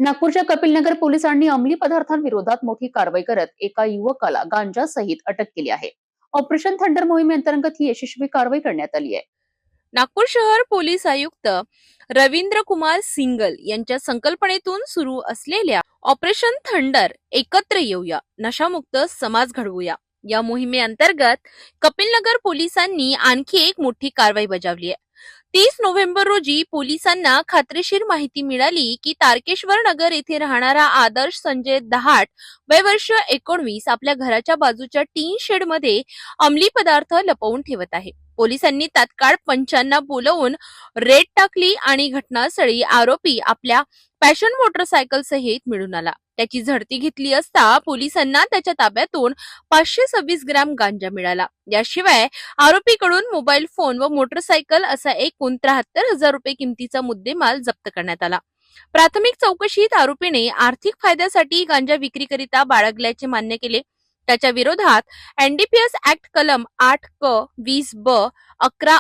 नागपूरच्या कपिलनगर पोलिसांनी अंमली पदार्थांविरोधात मोठी कारवाई करत एका युवकाला गांजासहित अटक केली आहे। ऑपरेशन थंडर मोहिमेअंतर्गत ही यशस्वी कारवाई करण्यात आली आहे। नागपूर शहर पोलीस आयुक्त रवींद्र कुमार सिंगल यांच्या संकल्पनेतून सुरू असलेल्या ऑपरेशन थंडर एकत्र येऊया, नशामुक्त समाज घडवूया या मोहिमेअंतर्गत कपिलनगर पोलिसांनी आणखी एक मोठी कारवाई बजावली आहे। 30 नोव्हेंबर रोजी पोलिसांना खात्रीशीर माहिती मिळाली की तारकेश्वर नगर येथे राहणारा आदर्श संजय दहाट वय वर्ष 19 आपल्या घराच्या बाजूच्या टीन शेड मध्ये अंमली पदार्थ लपवून ठेवत आहे। पोलिसांनी तात्काळ पंचांना बोलवून रेड टाकली आणि घटनास्थळी आरोपी आपल्या पॅशन मोटरसायकल सहित मिळून आला। त्याची झडती घेतली असता पोलिसांना त्याच्या ताब्यातून 526 ग्रॅम गांजा मिळाला। याशिवाय आरोपीकडून मोबाईल फोन व मोटरसायकल असा एकूण 73,000 रुपये किमतीचा मुद्देमाल जप्त करण्यात आला। प्राथमिक चौकशीत आरोपीने आर्थिक फायद्यासाठी गांजा विक्रीकरिता बाळगल्याचे मान्य केले। त्याच्या विरोधात एनडीपीएस ऍक्ट कलम 8 क 20 ब 11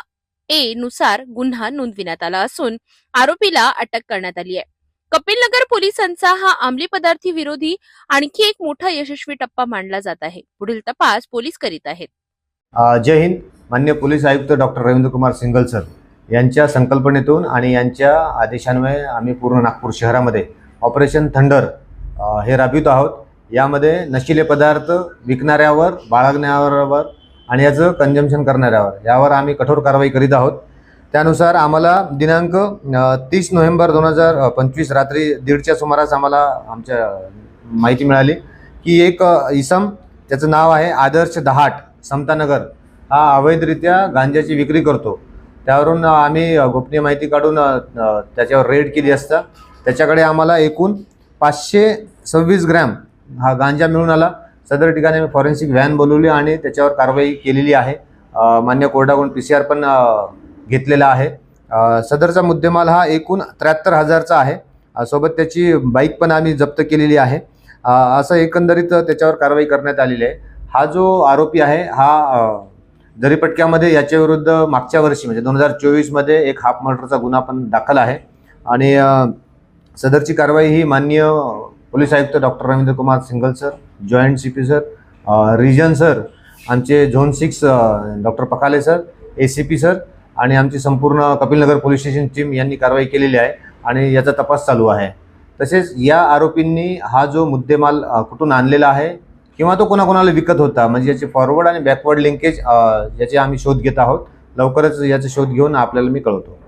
ए नुसार गुन्हा नोंदविण्यात आला असून आरोपीला अटक करण्यात आली आहे। कपिलनगर पोलिसांचा हा अंमली पदार्थ विरोधी आणखी एक मोठा यशस्वी टप्पा मानला जात आहे। पुढील तपास पोलीस करीत आहेत। जय हिंद। माननीय पोलीस आयुक्त डॉक्टर रवींद्र कुमार सिंगल सर यांच्या संकल्पनेतून आणि यांच्या आदेशान्वये आम्ही पूर्ण नागपूर शहरामध्ये ऑपरेशन थंडर हे राबवित आहोत। यामध्ये नशिले पदार्थ विकणाऱ्यावर, बाळगणाऱ्यावर आणि याचं कंजम्पशन करणाऱ्यावर यावर आम्ही कठोर कारवाई करीत आहोत। त्यानुसार आम्हाला दिनांक 30 नोव्हेंबर 2025 रात्री 1:30च्या सुमारास आम्हाला आमच्या माहिती मिळाली की एक इसम, त्याचं नाव आहे आदर्श दहाट, समतानगर, हा अवैधरित्या गांजाची विक्री करतो। त्यावरून आम्ही गोपनीय माहिती काढून त्याच्यावर रेड केली असता त्याच्याकडे आम्हाला एकूण 526 ग्रॅम हा गांजा मिळून आला। सदर ठिकाणी आम्ही फॉरेन्सिक व्हॅन बोलवली आणि त्याच्यावर कारवाई केलेली आहे। मान्य कोर्टाकडून PCR पण घेतलेला आहे। सदरचा मुद्देमाल हा एकूण 73,000चा आहे। सोबत त्याची बाईक पण आम्ही जप्त केलेली आहे। असं एकंदरीत त्याच्यावर कारवाई करण्यात आलेली आहे। हा जो आरोपी आहे हा जरीपटक्यामध्ये याच्या विरुद्ध मागच्या वर्षी म्हणजे 2024 मध्ये एक हाफ मर्डरचा गुन्हा पण दाखल आहे आणि सदरची कारवाई ही माननीय पोलीस आयुक्त doctor Ravindra Kumar Singal sir, joint CP sir, region sir, आमचे zone 6 doctor Pakale sir, ACP sir आणि आमची संपूर्ण कपिलनगर पोलीस स्टेशन टीम यांनी कारवाई केलेली आहे आणि याचा तपास चालू आहे। तसेच या आरोपींनी हा जो मुद्देमाल कुठून आणलेला आहे किंवा तो कोणाकोणाला विकत होता म्हणजे याचे फॉरवर्ड आणि बॅकवर्ड लिंकेज याचे आम्ही शोध घेत आहोत। लवकरच याचा शोध घेऊन आपल्याला मी कळवतो।